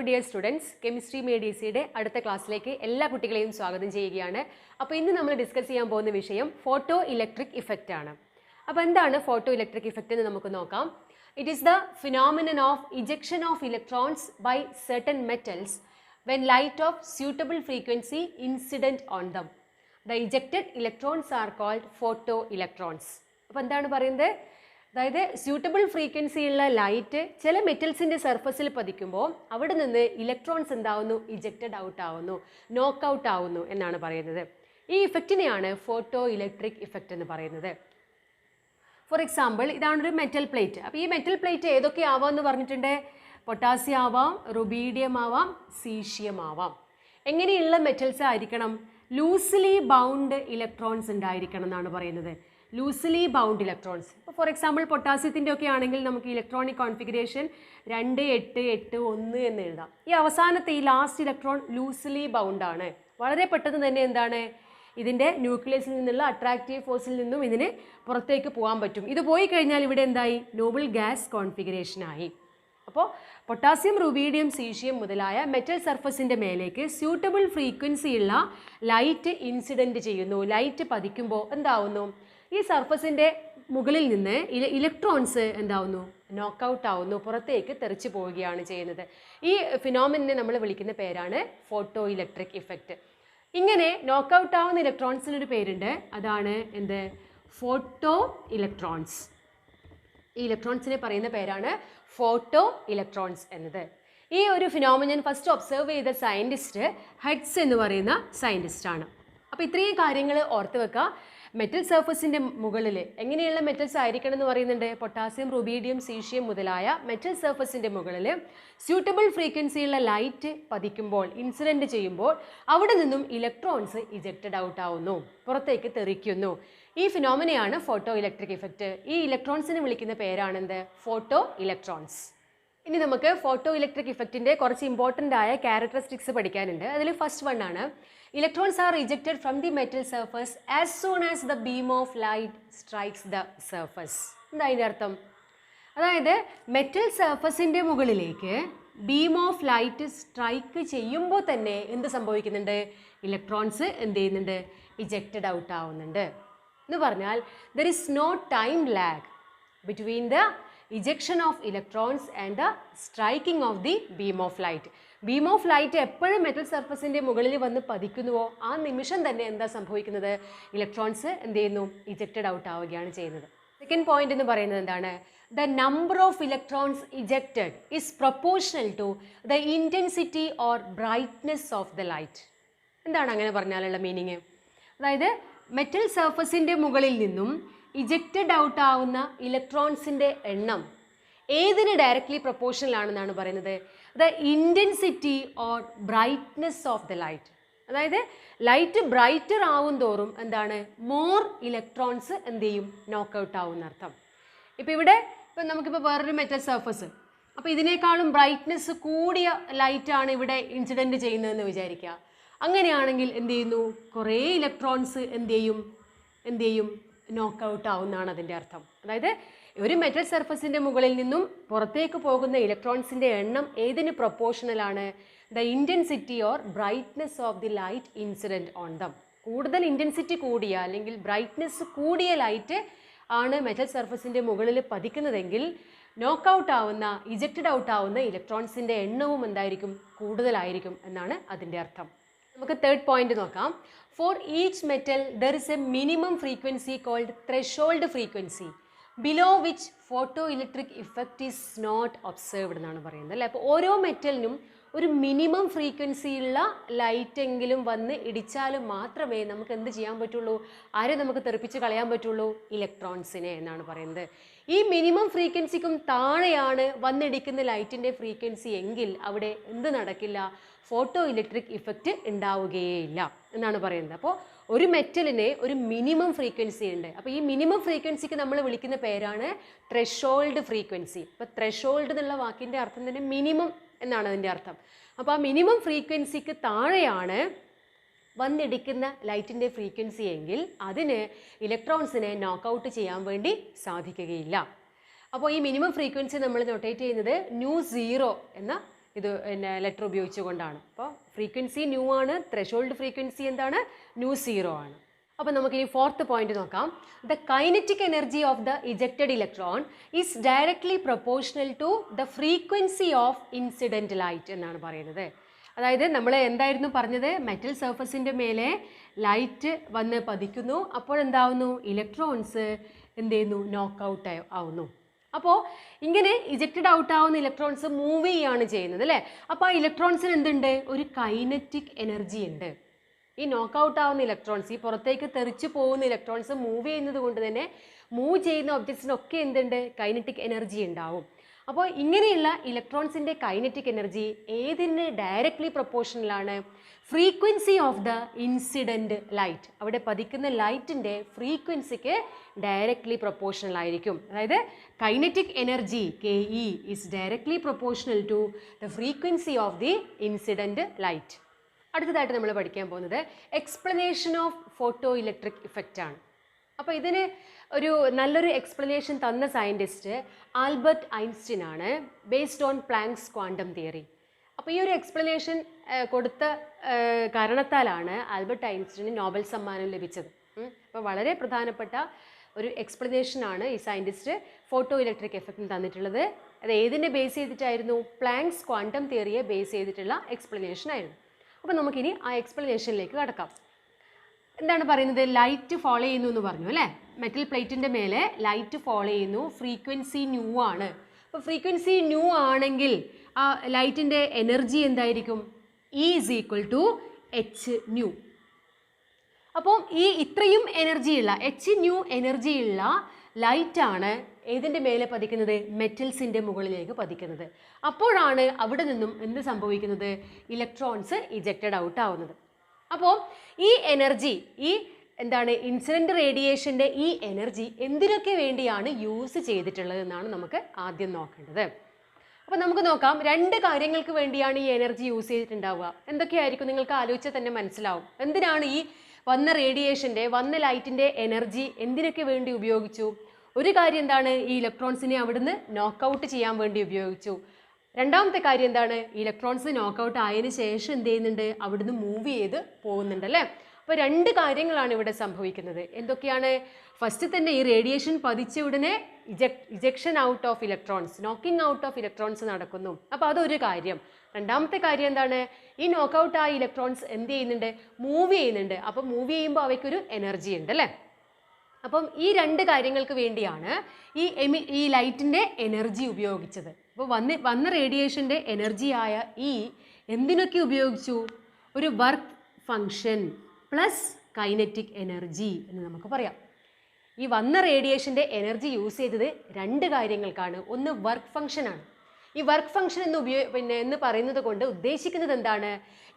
Dear students, chemistry മേഡിയസിയുടെ അടുത്ത ക്ലാസ്സിലേക്ക് എല്ലാ കുട്ടികളെയും സ്വാഗതം ചെയ്യുകയാണ്. അപ്പോൾ ഇന്ന് നമ്മൾ ഡിസ്കസ് ചെയ്യാൻ പോകുന്ന വിഷയം ഫോട്ടോ ഇലക്ട്രിക് ഇഫക്റ്റ് ആണ്. അപ്പോൾ എന്താണ് ഫോട്ടോ ഇലക്ട്രിക് ഇഫക്റ്റ് എന്ന് നമുക്ക് നോക്കാം. It is the phenomenon of ejection of electrons by certain metals when light of suitable frequency incident on them. The ejected electrons are called photoelectrons. അപ്പോൾ എന്താണ് പറയുന്നത്? അതായത് സ്യൂട്ടബിൾ ഫ്രീക്വൻസി ഉള്ള ലൈറ്റ് ചില മെറ്റൽസിൻ്റെ സർഫസിൽ പതിക്കുമ്പോൾ അവിടെ നിന്ന് ഇലക്ട്രോൺസ് എന്താവുന്നു? ഇജക്റ്റഡ് ഔട്ട് ആവുന്നു, നോക്ക് ഔട്ട് ആവുന്നു എന്നാണ് പറയുന്നത്. ഈ ഇഫക്റ്റിനെയാണ് ഫോട്ടോ ഇലക്ട്രിക് ഇഫക്റ്റ് എന്ന് പറയുന്നത്. ഫോർ എക്സാമ്പിൾ, ഇതാണൊരു മെറ്റൽ പ്ലേറ്റ്. അപ്പോൾ ഈ മെറ്റൽ പ്ലേറ്റ് ഏതൊക്കെ ആവാമെന്ന് പറഞ്ഞിട്ടുണ്ട്? പൊട്ടാസ്യം ആവാം, റുബീഡിയം ആവാം, സീഷ്യം ആവാം. എങ്ങനെയുള്ള മെറ്റൽസ് ആയിരിക്കണം? ലൂസ്ലി ബൗണ്ട് ഇലക്ട്രോൺസ് ഉണ്ടായിരിക്കണം എന്നാണ് പറയുന്നത്. Loosely bound electrons. ഇപ്പോൾ ഫോർ എക്സാമ്പിൾ പൊട്ടാസ്യത്തിൻ്റെ ഒക്കെ ആണെങ്കിൽ നമുക്ക് ഇലക്ട്രോണിക് കോൺഫിഗറേഷൻ 2, 8, 8, 1 എന്ന് എഴുതാം. ഈ അവസാനത്തെ ഈ ലാസ്റ്റ് ഇലക്ട്രോൺ ലൂസ്ലി ബൗണ്ട് ആണ്. വളരെ പെട്ടെന്ന് തന്നെ എന്താണ് ഇതിൻ്റെ ന്യൂക്ലിയസിൽ നിന്നുള്ള അട്രാക്റ്റീവ് ഫോഴ്സിൽ നിന്നും ഇതിന് പുറത്തേക്ക് പോകാൻ പറ്റും. ഇത് പോയി കഴിഞ്ഞാൽ ഇവിടെ എന്തായി? നോബിൾ ഗ്യാസ് കോൺഫിഗറേഷനായി. അപ്പോൾ പൊട്ടാസ്യം, റുബീഡിയം, സീഷ്യം മുതലായ മെറ്റൽ സർഫസിൻ്റെ മേലേക്ക് സ്യൂട്ടബിൾ ഫ്രീക്വൻസി ഉള്ള ലൈറ്റ് ഇൻസിഡൻറ്റ് ചെയ്യുന്നു. ലൈറ്റ് പതിക്കുമ്പോൾ എന്താവുന്നു? ഈ സർഫസിൻ്റെ മുകളിൽ നിന്ന് ഇലക്ട്രോൺസ് എന്താവുന്നു? നോക്കൗട്ട് ആവുന്നു, പുറത്തേക്ക് തെറിച്ചു പോവുകയാണ് ചെയ്യുന്നത്. ഈ ഫിനോമിനെ നമ്മൾ വിളിക്കുന്ന പേരാണ് ഫോട്ടോ ഇലക്ട്രിക് ഇഫക്റ്റ്. ഇങ്ങനെ നോക്കൗട്ട് ആവുന്ന ഇലക്ട്രോൺസിനൊരു പേരുണ്ട്. അതാണ് എന്ത്? Photo electrons. ഈ ഇലക്ട്രോൺസിനെ പറയുന്ന പേരാണ് ഫോട്ടോ ഇലക്ട്രോൺസ് എന്നത്. ഈ ഒരു ഫിനോമിനൻ ഫസ്റ്റ് ഒബ്സർവ് ചെയ്ത സയൻറ്റിസ്റ്റ് ഹെഡ്സ് എന്ന് പറയുന്ന സയൻറ്റിസ്റ്റാണ്. അപ്പോൾ ഇത്രയും കാര്യങ്ങൾ ഓർത്ത് വെക്കുക. മെറ്റൽ സർഫസിൻ്റെ മുകളിൽ എങ്ങനെയുള്ള മെറ്റൽസ് ആയിരിക്കണം എന്ന് പറയുന്നുണ്ട്. പൊട്ടാസ്യം, റുബീഡിയം, സീഷ്യം മുതലായ മെറ്റൽ സർഫസിൻ്റെ മുകളിൽ സ്യൂട്ടബിൾ ഫ്രീക്വൻസിയുള്ള ലൈറ്റ് പതിക്കുമ്പോൾ, ഇൻസിഡൻറ്റ് ചെയ്യുമ്പോൾ അവിടെ നിന്നും ഇലക്ട്രോൺസ് ഇജക്റ്റഡ് ഔട്ട് ആവുന്നു, പുറത്തേക്ക് തെറിക്കുന്നു. ഈ ഫിനോമിനയാണ് ഫോട്ടോ ഇലക്ട്രിക് ഇഫക്റ്റ്. ഈ ഇലക്ട്രോൺസിനെ വിളിക്കുന്ന പേരാണെന്ത്? Photo electrons. ഇനി നമുക്ക് ഫോട്ടോ ഇലക്ട്രിക് ഇഫക്റ്റിൻ്റെ കുറച്ച് ഇമ്പോർട്ടൻ്റ് ആയ ക്യാരക്ടറിസ്റ്റിക്സ് പഠിക്കാനുണ്ട്. അതിൽ ഫസ്റ്റ് വൺ ആണ്, electrons are ejected from the metal surface as soon as the beam of light strikes the surface. എന്താ അതിൻ്റെ അർത്ഥം? അതായത് മെറ്റൽ സർഫസിൻ്റെ മുകളിലേക്ക് ബീം ഓഫ് ലൈറ്റ് സ്ട്രൈക്ക് ചെയ്യുമ്പോൾ തന്നെ എന്ത് സംഭവിക്കുന്നുണ്ട്? ഇലക്ട്രോൺസ് എന്ത് ചെയ്യുന്നുണ്ട്? ഇജക്റ്റഡ് ഔട്ട് ആവുന്നുണ്ട്. എന്ന് പറഞ്ഞാൽ there is no time lag between the ejection of electrons and the striking of the beam of light. Beam of light എപ്പോഴും മെറ്റൽ സർഫസിൻ്റെ മുകളിൽ വന്ന് പതിക്കുന്നുവോ ആ നിമിഷം തന്നെ എന്താ സംഭവിക്കുന്നത്? ഇലക്ട്രോൺസ് എന്ത് ചെയ്യുന്നു? ഇജക്റ്റഡ് ഔട്ട് ആവുകയാണ് ചെയ്യുന്നത്. സെക്കൻഡ് പോയിന്റ് എന്ന് പറയുന്നത് എന്താണ്? The number of electrons ejected is proportional to the intensity or brightness of the light. എന്താണ് അങ്ങനെ പറഞ്ഞാലുള്ള മീനിങ്? അതായത് മെറ്റൽ സർഫസിൻ്റെ മുകളിൽ നിന്നും ഇജക്റ്റഡ് ഔട്ട് ആവുന്ന ഇലക്ട്രോൺസിൻ്റെ എണ്ണം ഏതിന് ഡയറക്റ്റ്ലി പ്രൊപ്പോർഷണൽ ആണെന്നാണ് പറയുന്നത്? The intensity or brightness of the light. അതായത് ലൈറ്റ് ബ്രൈറ്റർ ആവും തോറും എന്താണ്? മോർ ഇലക്ട്രോൺസ് എന്ത് ചെയ്യും? നോക്കൗട്ട് ആവുന്ന അർത്ഥം. ഇപ്പം നമുക്കിപ്പോൾ വേറൊരു മെറ്റൽ സർഫസ്, അപ്പോൾ ഇതിനേക്കാളും ബ്രൈറ്റ്നെസ് കൂടിയ ലൈറ്റാണ് ഇവിടെ ഇൻസിഡൻറ്റ് ചെയ്യുന്നതെന്ന് വിചാരിക്കുക. അങ്ങനെയാണെങ്കിൽ എന്ത് ചെയ്യുന്നു? കുറേ ഇലക്ട്രോൺസ് എന്ത് ചെയ്യും? നോക്കൗട്ട് ആവുന്നതാണ് അതിൻ്റെ അർത്ഥം. അതായത് ഒരു മെറ്റൽ സർഫസിൻ്റെ മുകളിൽ നിന്നും പുറത്തേക്ക് പോകുന്ന ഇലക്ട്രോൺസിൻ്റെ എണ്ണം ഏതിന് പ്രൊപ്പോർഷണലാണ്? The intensity or brightness of the light incident on them. കൂടുതൽ ഇൻറ്റൻസിറ്റി കൂടിയ അല്ലെങ്കിൽ ബ്രൈറ്റ്നെസ് കൂടിയ ലൈറ്റ് ആണ് മെറ്റൽ സർഫസിൻ്റെ മുകളിൽ പതിക്കുന്നതെങ്കിൽ നോക്കൗട്ട് ആവുന്ന, ഇജക്റ്റഡ് ഔട്ട് ആവുന്ന ഇലക്ട്രോൺസിൻ്റെ എണ്ണവും എന്തായിരിക്കും? കൂടുതലായിരിക്കും എന്നാണ് അതിൻ്റെ അർത്ഥം. നമുക്ക് തേർഡ് പോയിന്റ് നോക്കാം. For each metal there is a minimum frequency called threshold frequency below which photo electric effect is not observed എന്നാണ് പറയുന്നത് അല്ലേ. അപ്പോൾ ഓരോ മെറ്റലിനും ഒരു മിനിമം ഫ്രീക്വൻസിയുള്ള ലൈറ്റെങ്കിലും വന്ന് ഇടിച്ചാലും മാത്രമേ നമുക്ക് എന്ത് ചെയ്യാൻ പറ്റുള്ളൂ? ആരെ നമുക്ക് തെറിപ്പിച്ച് കളയാൻ പറ്റുള്ളൂ? ഇലക്ട്രോൺസിനെ എന്നാണ് പറയുന്നത്. ഈ മിനിമം ഫ്രീക്വൻസിക്കും താഴെയാണ് വന്നിടിക്കുന്ന ലൈറ്റിൻ്റെ ഫ്രീക്വൻസി എങ്കിൽ അവിടെ എന്ത് നടക്കില്ല? ഫോട്ടോ ഇലക്ട്രിക് ഇഫക്റ്റ് ഉണ്ടാവുകയില്ല എന്നാണ് പറയുന്നത്. അപ്പോൾ ഒരു മെറ്റലിന് ഒരു മിനിമം ഫ്രീക്വൻസി ഉണ്ട്. അപ്പോൾ ഈ മിനിമം ഫ്രീക്വൻസിക്ക് നമ്മൾ വിളിക്കുന്ന പേരാണ് ത്രെഷോൾഡ് ഫ്രീക്വൻസി. അപ്പോൾ ത്രെഷോൾഡ് എന്നുള്ള വാക്കിൻ്റെ അർത്ഥം തന്നെ മിനിമം എന്നാണ് അതിൻ്റെ അർത്ഥം. അപ്പോൾ ആ മിനിമം ഫ്രീക്വൻസിക്ക് താഴെയാണ് വന്നിടിക്കുന്ന ലൈറ്റിൻ്റെ ഫ്രീക്വൻസി എങ്കിൽ അതിന് ഇലക്ട്രോൺസിനെ നോക്കൗട്ട് ചെയ്യാൻ വേണ്ടി സാധിക്കുകയില്ല. അപ്പോൾ ഈ മിനിമം ഫ്രീക്വൻസി നമ്മൾ നൊട്ടേറ്റ് ചെയ്യുന്നത് μ0 എന്ന ഇത് പിന്നെ ലെറ്റർ ഉപയോഗിച്ചുകൊണ്ടാണ്. അപ്പോൾ ഫ്രീക്വൻസി ന്യൂ ആണ്, ത്രെഷോൾഡ് ഫ്രീക്വൻസി എന്താണ്, ന്യൂ 0 ആണ്. അപ്പോൾ നമുക്കിനി ഫോർത്ത് പോയിന്റ് നോക്കാം. The kinetic energy of the ejected electron is directly proportional to the frequency of incident light എന്നാണ് പറയുന്നത്. അതായത് നമ്മൾ എന്തായിരുന്നു പറഞ്ഞത്, മെറ്റൽ സർഫസിൻ്റെ മേലെ ലൈറ്റ് വന്ന് പതിക്കുന്നു, അപ്പോൾ എന്താവുന്നു, ഇലക്ട്രോൺസ് എന്ത് ചെയ്യുന്നു, നോക്ക് ഔട്ട് ആവുന്നു. അപ്പോൾ ഇങ്ങനെ ഇജക്റ്റഡ് ഔട്ട് ആവുന്ന ഇലക്ട്രോൺസ് മൂവ് ചെയ്യുകയാണ് ചെയ്യുന്നത് അല്ലേ. അപ്പോൾ ആ ഇലക്ട്രോൺസിന് എന്തുണ്ട്, ഒരു കൈനറ്റിക് എനർജി ഉണ്ട്. ഈ നോക്ക് ഔട്ട് ആവുന്ന ഇലക്ട്രോൺസ്, ഈ പുറത്തേക്ക് തെറിച്ചു പോകുന്ന ഇലക്ട്രോൺസ് മൂവ് ചെയ്യുന്നത് കൊണ്ട് തന്നെ മൂവ് ചെയ്യുന്ന ഒബ്ജക്ട്സിനൊക്കെ എന്തുണ്ട്, കൈനറ്റിക് എനർജി ഉണ്ടാവും. അപ്പോൾ ഇങ്ങനെയുള്ള ഇലക്ട്രോൺസിൻ്റെ കൈനറ്റിക് എനർജി ഏതിന് ഡയറക്ട്ലി പ്രൊപ്പോർഷണലാണ്, frequency of the incident light, അവിടെ പതിക്കുന്ന ലൈറ്റിൻ്റെ ഫ്രീക്വൻസിക്ക് ഡയറക്ട്ലി പ്രൊപ്പോർഷണൽ ആയിരിക്കും. അതായത് kinetic energy KE is directly proportional to the frequency of the incident light. അടുത്തതായിട്ട് നമ്മൾ പഠിക്കാൻ പോകുന്നത് explanation of photo electric effect ആണ്. അപ്പോൾ ഇതിന് ഒരു നല്ലൊരു എക്സ്പ്ലനേഷൻ തന്ന സയൻറ്റിസ്റ്റ് ആൽബർട്ട് ഐൻസ്റ്റീൻ ആണ്, based on Planck's quantum theory. അപ്പോൾ ഈ ഒരു എക്സ്പ്ലനേഷൻ കൊടുത്ത കാരണത്താലാണ് ആൽബർട്ട് ഐൻസ്റ്റീന് നോബൽ സമ്മാനം ലഭിച്ചത്. അപ്പോൾ വളരെ പ്രധാനപ്പെട്ട ഒരു എക്സ്പ്ലനേഷനാണ് ഈ സയൻറ്റിസ്റ്റ് ഫോട്ടോ ഇലക്ട്രിക് എഫക്റ്റിന് തന്നിട്ടുള്ളത്. അത് ഏതിനെ ബേസ് ചെയ്തിട്ടായിരുന്നു, പ്ലാങ്ക്സ് ക്വാണ്ടം തിയറിയെ ബേസ് ചെയ്തിട്ടുള്ള എക്സ്പ്ലനേഷൻ ആയിരുന്നു. അപ്പോൾ നമുക്കിനി ആ എക്സ്പ്ലനേഷനിലേക്ക് കടക്കാം. എന്താണ് പറയുന്നത്, ലൈറ്റ് ഫോളോ ചെയ്യുന്നു എന്ന് പറഞ്ഞു അല്ലേ. മെറ്റൽ പ്ലേറ്റിൻ്റെ മേലെ ലൈറ്റ് ഫോളോ ചെയ്യുന്നു, ഫ്രീക്വൻസി ന്യൂ ആണ്. അപ്പോൾ ഫ്രീക്വൻസി ന്യൂ ആണെങ്കിൽ ആ ലൈറ്റിൻ്റെ എനർജി എന്തായിരിക്കും, E = hν. അപ്പോൾ ഈ ഇത്രയും എനർജിയുള്ള hν എനർജിയുള്ള ലൈറ്റാണ് ഏതിൻ്റെ മേലെ പതിക്കുന്നത്, മെറ്റൽസിൻ്റെ മുകളിലേക്ക് പതിക്കുന്നത്. അപ്പോഴാണ് അവിടെ നിന്നും എന്ത് സംഭവിക്കുന്നത്, ഇലക്ട്രോൺസ് ഇജക്റ്റഡ് ഔട്ട് ആവുന്നത്. അപ്പോൾ ഈ എനർജി, ഈ എന്താണ് ഇൻസിഡൻറ്റ് റേഡിയേഷൻ്റെ ഈ എനർജി എന്തിനൊക്കെ വേണ്ടിയാണ് യൂസ് ചെയ്തിട്ടുള്ളത് എന്നാണ് നമുക്ക് ആദ്യം നോക്കേണ്ടത്. അപ്പോൾ നമുക്ക് നോക്കാം, 2 കാര്യങ്ങൾക്ക് വേണ്ടിയാണ് ഈ എനർജി യൂസ് ചെയ്തിട്ടുണ്ടാവുക. എന്തൊക്കെയായിരിക്കും നിങ്ങൾക്ക് ആലോചിച്ചാൽ തന്നെ മനസ്സിലാവും. എന്തിനാണ് ഈ വന്ന റേഡിയേഷൻ്റെ, വന്ന ലൈറ്റിൻ്റെ എനർജി എന്തിനൊക്കെ വേണ്ടി ഉപയോഗിച്ചു. ഒരു കാര്യം എന്താണ്, ഈ ഇലക്ട്രോൺസിനെ അവിടുന്ന് നോക്കൗട്ട് ചെയ്യാൻ വേണ്ടി ഉപയോഗിച്ചു. രണ്ടാമത്തെ കാര്യം എന്താണ്, ഇലക്ട്രോൺസ് നോക്കൗട്ട് ആയതിനു ശേഷം എന്ത് ചെയ്യുന്നുണ്ട്, അവിടുന്ന് മൂവ് ചെയ്ത് പോകുന്നുണ്ട് അല്ലേ. അപ്പോൾ 2 കാര്യങ്ങളാണ് ഇവിടെ സംഭവിക്കുന്നത്. എന്തൊക്കെയാണ്, ഫസ്റ്റ് തന്നെ ഈ റേഡിയേഷൻ പതിച്ച ഉടനെ ejection out of electrons, knocking out of electrons നടക്കുന്നു. അപ്പോൾ അതൊരു കാര്യം. രണ്ടാമത്തെ കാര്യം എന്താണ്, ഈ നോക്കൗട്ട് ആയ ഇലക്ട്രോൺസ് എന്ത് ചെയ്യുന്നുണ്ട്, മൂവ് ചെയ്യുന്നുണ്ട്. അപ്പോൾ മൂവ് ചെയ്യുമ്പോൾ അവയ്ക്കൊരു എനർജി ഉണ്ട് അല്ലേ. അപ്പം ഈ 2 കാര്യങ്ങൾക്ക് വേണ്ടിയാണ് ഈ ലൈറ്റിൻ്റെ എനർജി ഉപയോഗിച്ചത്. അപ്പോൾ വന്ന റേഡിയേഷൻ്റെ എനർജിയായ എന്തിനൊക്കെ ഉപയോഗിച്ചു, ഒരു work function plus kinetic energy എന്ന് നമുക്ക് പറയാം. ഈ വന്ന റേഡിയേഷൻ്റെ എനർജി യൂസ് ചെയ്തത് 2 കാര്യങ്ങൾക്കാണ്. ഒന്ന് വർക്ക് ഫങ്ഷനാണ്. ഈ വർക്ക് ഫങ്ഷൻ എന്ന് പറയുന്നത് കൊണ്ട് ഉദ്ദേശിക്കുന്നത് എന്താണ്,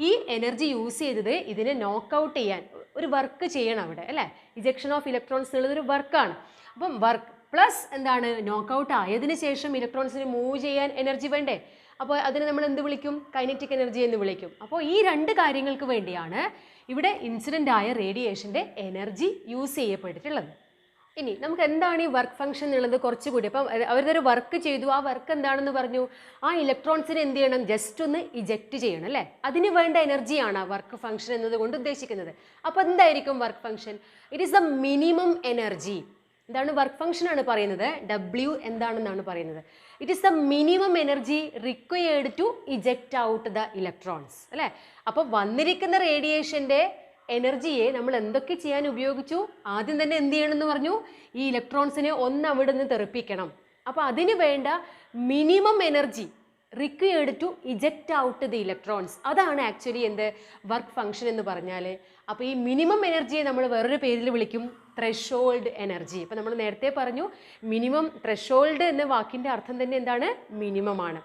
ഈ എനർജി യൂസ് ചെയ്തത് ഇതിനെ നോക്കൗട്ട് ചെയ്യാൻ, ഒരു വർക്ക് ചെയ്യണം അവിടെ അല്ലേ. ഇജക്ഷൻ ഓഫ് ഇലക്ട്രോൺസ് ഉള്ളതൊരു വർക്കാണ്. അപ്പം വർക്ക് പ്ലസ് എന്താണ്, നോക്കൗട്ട് ആയതിനു ശേഷം ഇലക്ട്രോൺസിന് മൂവ് ചെയ്യാൻ എനർജി വേണ്ടേ. അപ്പോൾ അതിനെ നമ്മൾ എന്ത് വിളിക്കും, കൈനറ്റിക് എനർജി എന്ന് വിളിക്കും. അപ്പോൾ ഈ 2 കാര്യങ്ങൾക്ക് വേണ്ടിയാണ് ഇവിടെ ഇൻസിഡൻ്റ് ആയ റേഡിയേഷൻ്റെ എനർജി യൂസ് ചെയ്യപ്പെട്ടിട്ടുള്ളത്. ഇനി നമുക്ക് എന്താണ് ഈ വർക്ക് ഫംഗ്ഷൻ എന്നുള്ളത് കുറച്ചുകൂടി, അപ്പം അവരൊരു വർക്ക് ചെയ്തു, ആ വർക്ക് എന്താണെന്ന് പറഞ്ഞു, ആ ഇലക്ട്രോൺസിനെ എന്ത് ചെയ്യണം, ജസ്റ്റ് ഒന്ന് ഇജക്റ്റ് ചെയ്യണം അല്ലേ. അതിന് വേണ്ട എനർജിയാണ് വർക്ക് ഫംഗ്ഷൻ എന്നതുകൊണ്ട് ഉദ്ദേശിക്കുന്നത്. അപ്പോൾ എന്തായിരിക്കും work function, it is the minimum energy. എന്താണ് വർക്ക് ഫംഗ്ഷൻ ആണ് പറയുന്നത്, W എന്താണെന്നാണ് പറയുന്നത്. It is the minimum energy required to eject out the electrons അല്ലേ. അപ്പോൾ വന്നിരിക്കുന്ന റേഡിയേഷൻ്റെ എനർജിയെ നമ്മൾ എന്തൊക്കെ ചെയ്യാൻ ഉപയോഗിച്ചു, ആദ്യം തന്നെ എന്ത് ചെയ്യണമെന്ന് പറഞ്ഞു, ഈ ഇലക്ട്രോൺസിനെ അവിടെ നിന്ന് തെറിപ്പിക്കണം. അപ്പോൾ അതിന് വേണ്ട minimum energy required to eject out the electrons, അതാണ് ആക്ച്വലി എന്ത് വർക്ക് ഫംഗ്ഷൻ എന്ന് പറഞ്ഞാൽ. അപ്പോൾ ഈ മിനിമം എനർജിയെ നമ്മൾ വേറൊരു പേരിൽ വിളിക്കും ത്രെഷോൾഡ് എനർജി. അപ്പോൾ നമ്മൾ നേരത്തെ പറഞ്ഞു മിനിമം, ത്രെഷോൾഡ് എന്ന വാക്കിൻ്റെ അർത്ഥം തന്നെ എന്താണ്, മിനിമം ആണ്.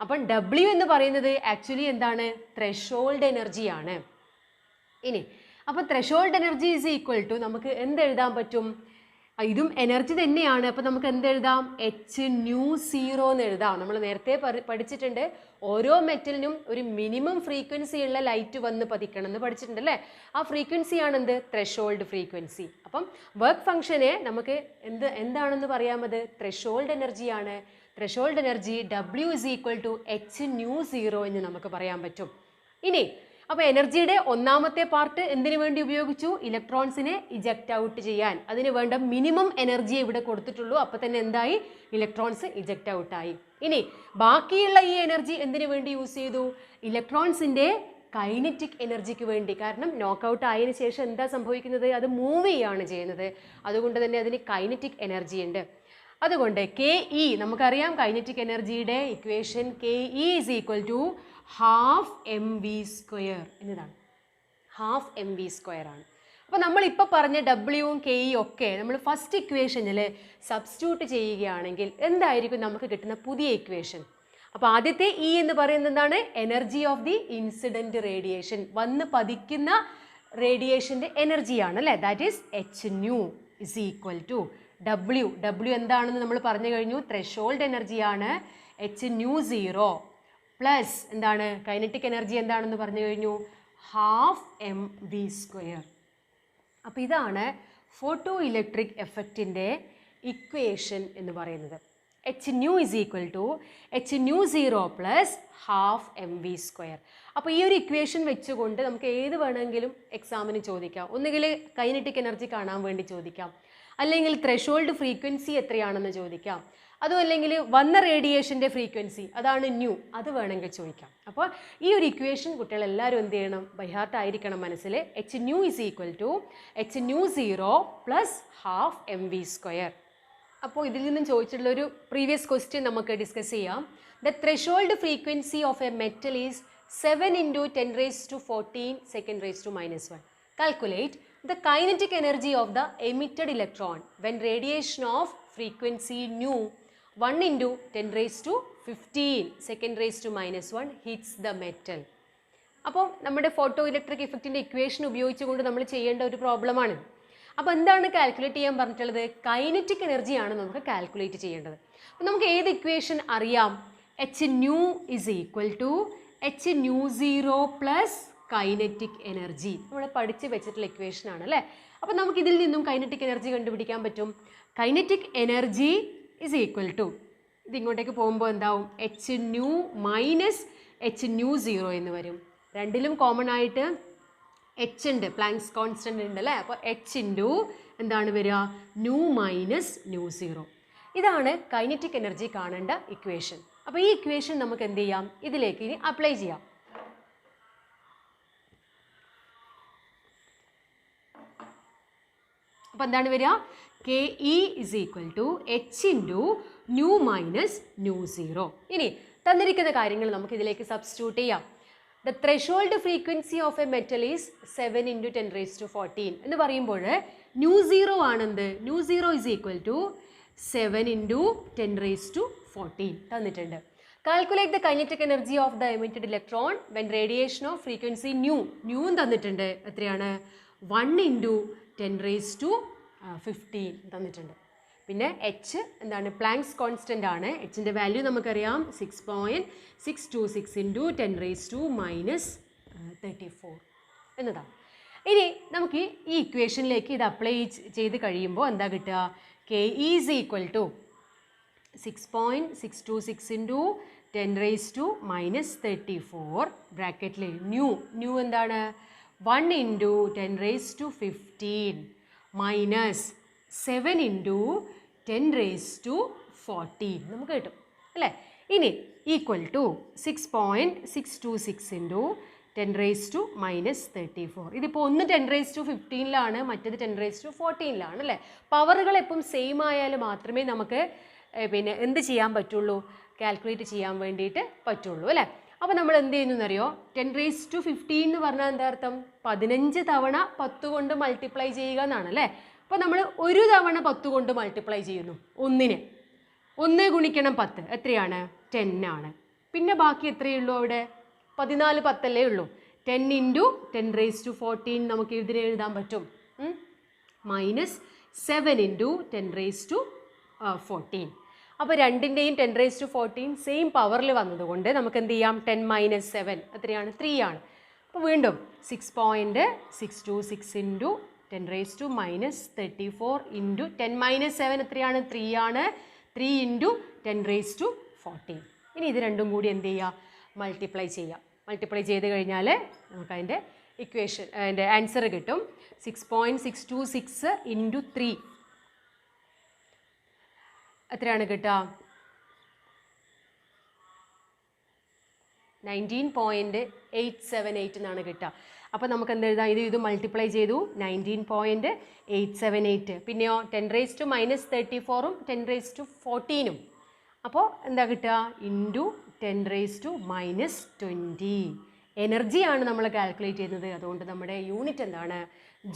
അപ്പം W എന്ന് പറയുന്നത് ആക്ച്വലി എന്താണ്, ത്രെഷോൾഡ് എനർജിയാണ്. ഇനി അപ്പോൾ threshold energy is equal to നമുക്ക് എന്ത് എഴുതാൻ പറ്റും, ഇതും എനർജി തന്നെയാണ്. അപ്പോൾ നമുക്ക് എന്തെഴുതാം? എച്ച് ന്യൂ സീറോ എന്ന് എഴുതാം. നമ്മൾ നേരത്തെ പഠിച്ചിട്ടുണ്ട്, ഓരോ മെറ്റലിനും ഒരു മിനിമം ഫ്രീക്വൻസി ഉള്ള ലൈറ്റ് വന്ന് പതിക്കണം എന്ന് പഠിച്ചിട്ടുണ്ട് അല്ലേ? ആ ഫ്രീക്വൻസിയാണ് എന്ത്? Threshold frequency. അപ്പം വർക്ക് ഫംഗ്ഷനെ നമുക്ക് എന്താണെന്ന് പറയാമത്? ത്രെഷോൾഡ് എനർജിയാണ്. Threshold energy W = H nu zero എന്ന് നമുക്ക് പറയാൻ പറ്റും. ഇനി അപ്പോൾ എനർജിയുടെ ഒന്നാമത്തെ പാർട്ട് എന്തിനു വേണ്ടി ഉപയോഗിച്ചു? ഇലക്ട്രോൺസിനെ ഇജക്റ്റ് ഔട്ട് ചെയ്യാൻ. അതിന് വേണ്ട മിനിമം എനർജി ഇവിടെ കൊടുത്തിട്ടുള്ളൂ. അപ്പോൾ തന്നെ എന്തായി? ഇലക്ട്രോൺസ് ഇജക്റ്റ് ഔട്ടായി. ഇനി ബാക്കിയുള്ള ഈ എനർജി എന്തിനു വേണ്ടി യൂസ് ചെയ്തു? ഇലക്ട്രോൺസിൻ്റെ കൈനറ്റിക് എനർജിക്ക് വേണ്ടി. കാരണം നോക്കൗട്ട് ആയതിനു ശേഷം എന്താ സംഭവിക്കുന്നത്? അത് മൂവ് ചെയ്യുകയാണ് ചെയ്യുന്നത്. അതുകൊണ്ട് തന്നെ അതിന് കൈനറ്റിക് എനർജി ഉണ്ട്. അതുകൊണ്ട് KE നമുക്കറിയാം, കൈനറ്റിക് എനർജിയുടെ ഇക്വേഷൻ KE = ½ mv² എന്നതാണ്. ½ mv² ആണ്. അപ്പോൾ നമ്മളിപ്പോൾ പറഞ്ഞ ഡബ്ല്യുവും കെയും ഒക്കെ നമ്മൾ ഫസ്റ്റ് ഇക്വേഷനിൽ സബ്സ്റ്റിറ്റ്യൂട്ട് ചെയ്യുകയാണെങ്കിൽ എന്തായിരിക്കും നമുക്ക് കിട്ടുന്ന പുതിയ ഇക്വേഷൻ? അപ്പോൾ ആദ്യത്തെ E എന്ന് പറയുന്നത് എന്താണ്? Energy of the incident radiation, വന്ന് പതിക്കുന്ന റേഡിയേഷൻ്റെ എനർജിയാണ് അല്ലേ? That is H new = W എന്താണെന്ന് നമ്മൾ പറഞ്ഞു കഴിഞ്ഞു. ത്രെഷോൾഡ് എനർജിയാണ് H ന്യൂ സീറോ പ്ലസ് എന്താണ്? കൈനറ്റിക് എനർജി എന്താണെന്ന് പറഞ്ഞു കഴിഞ്ഞു. ½ mv². അപ്പോൾ ഇതാണ് ഫോട്ടോ ഇലക്ട്രിക് എഫക്റ്റിൻ്റെ ഇക്വേഷൻ എന്ന് പറയുന്നത്. H new = H nu zero plus ½ mv². അപ്പോൾ ഈ ഒരു ഇക്വേഷൻ വെച്ചുകൊണ്ട് നമുക്ക് ഏത് വേണമെങ്കിലും എക്സാമിന് ചോദിക്കാം. ഒന്നുകിൽ കൈനറ്റിക് എനർജി കാണാൻ വേണ്ടി ചോദിക്കാം, അല്ലെങ്കിൽ ത്രെഷോൾഡ് ഫ്രീക്വൻസി എത്രയാണെന്ന് ചോദിക്കാം, അതും അല്ലെങ്കിൽ വന്ന റേഡിയേഷൻ്റെ ഫ്രീക്വൻസി അതാണ് ന്യൂ, അത് വേണമെങ്കിൽ ചോദിക്കാം. അപ്പോൾ ഈ ഒരു ഇക്വേഷൻ കുട്ടികളെല്ലാവരും എന്ത് ചെയ്യണം? ബൈ ഹാർട്ട് ആയിരിക്കണം മനസ്സിൽ. H new = H nu zero plus ½ mv². അപ്പോൾ ഇതിൽ നിന്നും ചോദിച്ചിട്ടുള്ള ഒരു പ്രീവിയസ് ക്വസ്റ്റ്യൻ നമുക്ക് ഡിസ്കസ് ചെയ്യാം. The threshold frequency of A metal is 7 × 10⁻14 (10⁻⁻1). Calculate the kinetic energy of the emitted electron when radiation of frequency nu 1 × 10⁻15 (10⁻⁻1) hits the metal. അപ്പോൾ നമ്മുടെ photo electric ഇഫക്റ്റിൻ്റെ equation ഉപയോഗിച്ചുകൊണ്ട് നമ്മൾ ചെയ്യേണ്ട ഒരു പ്രോബ്ലമാണ്. അപ്പോൾ എന്താണ് കാൽക്കുലേറ്റ് ചെയ്യാൻ പറഞ്ഞിട്ടുള്ളത്? കൈനറ്റിക് എനർജിയാണ് നമുക്ക് കാൽക്കുലേറ്റ് ചെയ്യേണ്ടത്. അപ്പോൾ നമുക്ക് ഏത് ഇക്വേഷൻ അറിയാം? H new = H nu zero plus kinetic energy. നമ്മൾ പഠിച്ച് വെച്ചിട്ടുള്ള ഇക്വേഷൻ ആണ് അല്ലേ? അപ്പോൾ നമുക്ക് ഇതിൽ നിന്നും കൈനറ്റിക് എനർജി കണ്ടുപിടിക്കാൻ പറ്റും. കൈനറ്റിക് എനർജി = ഇത് ഇങ്ങോട്ടേക്ക് പോകുമ്പോൾ എന്താവും? H new minus H nu zero എന്ന് വരും. രണ്ടിലും കോമൺ ആയിട്ട് H ഉണ്ട്, പ്ലാങ്ക്സ് കോൺസ്റ്റന്റ് ഉണ്ട് അല്ലേ? അപ്പോൾ H × എന്താണ് വരിക? New minus nu zero. ഇതാണ് കൈനറ്റിക് എനർജി കാണേണ്ട ഇക്വേഷൻ. അപ്പോൾ ഈ ഇക്വേഷൻ നമുക്ക് എന്ത് ചെയ്യാം? ഇതിലേക്ക് ഇനി അപ്ലൈ ചെയ്യാം. അപ്പോൾ എന്താണ് വരിക? KE = H × new minus nu zero. ഇനി തന്നിരിക്കുന്ന കാര്യങ്ങൾ നമുക്ക് ഇതിലേക്ക് സബ്സ്റ്റിറ്റ്യൂട്ട് ചെയ്യാം. The threshold frequency of A metal is 7 × 10⁻14 എന്ന് പറയുമ്പോൾ ന്യൂ സീറോ ആണെന്ത്? ന്യൂ സീറോ = 7 × 10⁻14 തന്നിട്ടുണ്ട്. Calculate the kinetic energy of the emitted electron when radiation of frequency new തന്നിട്ടുണ്ട്. എത്രയാണ്? 1 × 10⁻15 തന്നിട്ടുണ്ട്. പിന്നെ H എന്താണ്? പ്ലാങ്ക്സ് കോൺസ്റ്റന്റ് ആണ്. Hൻ്റെ വാല്യൂ നമുക്കറിയാം 6.626 × 10⁻⁻34 എന്നതാണ്. ഇനി നമുക്ക് ഈ ഇക്വേഷനിലേക്ക് ഇത് അപ്ലൈ ചെയ്ത് കഴിയുമ്പോൾ എന്താ കിട്ടുക? KE = 6.626 × 10⁻⁻34 ബ്രാക്കറ്റിൽ ന്യൂ എന്താണ്? 1 × 10⁻15 മൈനസ് 7 × 10⁻14 നമുക്ക് കിട്ടും അല്ലേ? ഇനി ഈക്വൽ ടു 6.626 × 10⁻⁻34. ഇതിപ്പോൾ ഒന്ന് 10⁻15 മറ്റേത് 10⁻14 അല്ലേ? പവറുകൾ എപ്പം സെയിം ആയാൽ മാത്രമേ നമുക്ക് പിന്നെ എന്ത് ചെയ്യാൻ പറ്റുള്ളൂ? കാൽക്കുലേറ്റ് ചെയ്യാൻ വേണ്ടിയിട്ട് പറ്റുള്ളൂ അല്ലേ? അപ്പോൾ നമ്മൾ എന്ത് ചെയ്യുന്നറിയോ? 10⁻15 എന്ന് പറഞ്ഞാൽ എന്താ അർത്ഥം? 15 തവണ 10 കൊണ്ട് മൾട്ടിപ്ലൈ ചെയ്യുക എന്നാണ് അല്ലേ? അപ്പോൾ നമ്മൾ ഒരു തവണ 10 കൊണ്ട് മൾട്ടിപ്ലൈ ചെയ്യുന്നു. 1 × 10 എത്രയാണ്? 10 ആണ്. പിന്നെ ബാക്കി എത്രയേ ഉള്ളൂ അവിടെ? 14 10 ഉള്ളൂ. 10 × 10⁻14 നമുക്ക് ഇതിനെ എഴുതാൻ പറ്റും. Minus 7 into 10⁻14. അപ്പോൾ രണ്ടിൻ്റെയും 10⁻14 സെയിം പവറിൽ വന്നതുകൊണ്ട് നമുക്ക് എന്ത് ചെയ്യാം? 10 - 7 എത്രയാണ്? 3 ആണ്. അപ്പോൾ വീണ്ടും 6.626 ഇൻറ്റു 10⁻34 ഇൻറ്റു 10 - 7 എത്രയാണ്? 3 ആണ്. 3 ഇൻറ്റു 10⁻14. ഇനി ഇത് രണ്ടും കൂടി എന്ത് ചെയ്യുക? മൾട്ടിപ്ലൈ ചെയ്യാം. മൾട്ടിപ്ലൈ ചെയ്ത് കഴിഞ്ഞാൽ നമുക്ക് അതിൻ്റെ ആൻസർ കിട്ടും. 6.626 ഇൻറ്റു 3 എത്രയാണ് കിട്ടുക? 19.878 എന്നാണ് കിട്ടുക. അപ്പോൾ നമുക്ക് എന്ത് എഴുതാം? ഇത് മൾട്ടിപ്ലൈ ചെയ്തു 19.878. പിന്നെയോ 10⁻−34ഉം 10⁻14ഉം. അപ്പോൾ എന്താ കിട്ടുക? ഇൻറ്റു 10⁻−20. എനർജിയാണ് നമ്മൾ കാൽക്കുലേറ്റ് ചെയ്യുന്നത്. അതുകൊണ്ട് നമ്മുടെ യൂണിറ്റ് എന്താണ്?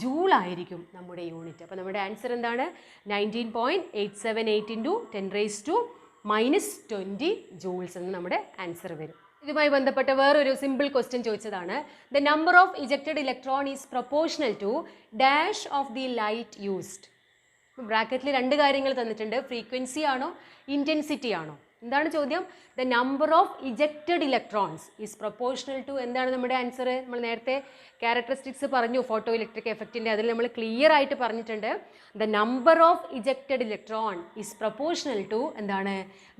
ജൂൾ ആയിരിക്കും നമ്മുടെ യൂണിറ്റ്. അപ്പോൾ നമ്മുടെ ആൻസർ എന്താണ്? 19.878 ഇൻറ്റു 10⁻−20 ജൂൾസ് എന്ന് നമ്മുടെ ആൻസർ വരും. ഇതുമായി ബന്ധപ്പെട്ട വേറൊരു സിമ്പിൾ ക്വസ്റ്റ്യൻ ചോദിച്ചതാണ്. The number of ejected electron is proportional to dash of the light used. ബ്രാക്കറ്റിൽ രണ്ട് കാര്യങ്ങൾ തന്നിട്ടുണ്ട്. ഫ്രീക്വൻസി ആണോ ഇൻറ്റൻസിറ്റി ആണോ? എന്താണ് ചോദ്യം? The number of ejected electrons is proportional to എന്താണ് നമ്മുടെ ആൻസർ? നമ്മൾ നേരത്തെ ക്യാരക്ടറിസ്റ്റിക്സ് പറഞ്ഞു ഫോട്ടോ ഇലക്ട്രിക് എഫക്റ്റിൻ്റെ. അതിൽ നമ്മൾ ക്ലിയർ ആയിട്ട് പറഞ്ഞിട്ടുണ്ട് the number of ejected electron is proportional to എന്താണ്?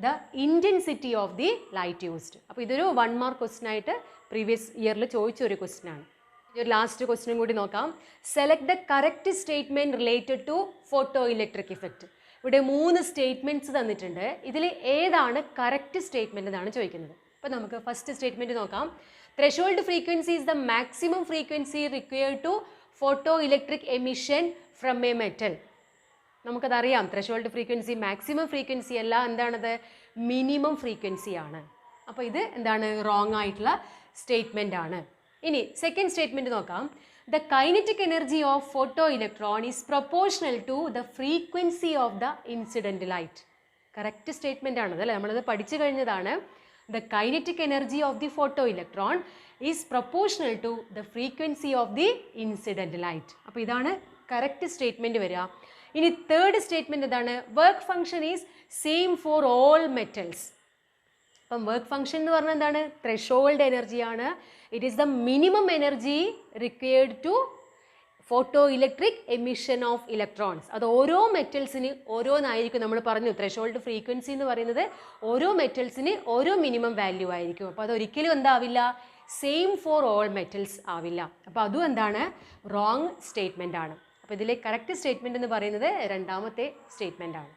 The intensity of the light used. അപ്പോൾ ഇതൊരു 1 മാർക്ക് ക്വസ്റ്റ്യൻ ആയിട്ട് പ്രീവിയസ് ഇയറിൽ ചോദിച്ച ഒരു ക്വസ്റ്റ്യൻ ആണ്. ഒരു ലാസ്റ്റ് ക്വസ്റ്റ്യനും കൂടി നോക്കാം. Select the correct statement related to photo electric effect. ഇവിടെ 3 സ്റ്റേറ്റ്മെൻറ്റ്സ് തന്നിട്ടുണ്ട്. ഇതിൽ ഏതാണ് കറക്റ്റ് സ്റ്റേറ്റ്മെൻറ്റ് എന്നാണ് ചോദിക്കുന്നത്. അപ്പോൾ നമുക്ക് ഫസ്റ്റ് സ്റ്റേറ്റ്മെൻറ്റ് നോക്കാം. Threshold frequency is the maximum frequency required to photo electric emission from a metal. നമുക്കതറിയാം. ത്രെഷോൾഡ് ഫ്രീക്വൻസി മാക്സിമം ഫ്രീക്വൻസി അല്ല. എന്താണത്? മിനിമം ഫ്രീക്വൻസി ആണ്. അപ്പോൾ ഇത് എന്താണ്? റോങ് ആയിട്ടുള്ള സ്റ്റേറ്റ്മെൻ്റ് ആണ്. ഇനി സെക്കൻഡ് സ്റ്റേറ്റ്മെൻറ്റ് നോക്കാം. The kinetic energy of photoelectron is proportional to the frequency of the incident light. Correct statement ആണത് അല്ലേ? നമ്മളത് പഠിച്ചു കഴിഞ്ഞതാണ്. The kinetic energy of the photoelectron is proportional to the frequency of the incident light. അപ്പോൾ ഇതാണ് correct statement വരിക. ഇനി third statement എന്താണ്? Work function is same for all metals. അപ്പം വർക്ക് ഫംഗ്ഷൻ എന്ന് പറഞ്ഞാൽ എന്താണ്? ത്രെഷോൾഡ് എനർജിയാണ്. It is the minimum energy required to photo electric emission of electrons. അത് ഓരോ മെറ്റൽസിന് ഓരോന്നായിരിക്കും. നമ്മൾ പറഞ്ഞു ത്രെഷോൾഡ് ഫ്രീക്വൻസി എന്ന് പറയുന്നത് ഓരോ മെറ്റൽസിന് ഓരോ മിനിമം വാല്യൂ ആയിരിക്കും. അപ്പോൾ അതൊരിക്കലും എന്താവില്ല? സെയിം ഫോർ ഓൾ മെറ്റൽസ് ആവില്ല. അപ്പോൾ അതും എന്താണ്? റോങ് സ്റ്റേറ്റ്മെൻ്റ് ആണ്. അപ്പോൾ ഇതിലെ കറക്റ്റ് സ്റ്റേറ്റ്മെൻറ്റ് എന്ന് പറയുന്നത് രണ്ടാമത്തെ സ്റ്റേറ്റ്മെൻ്റ് ആണ്.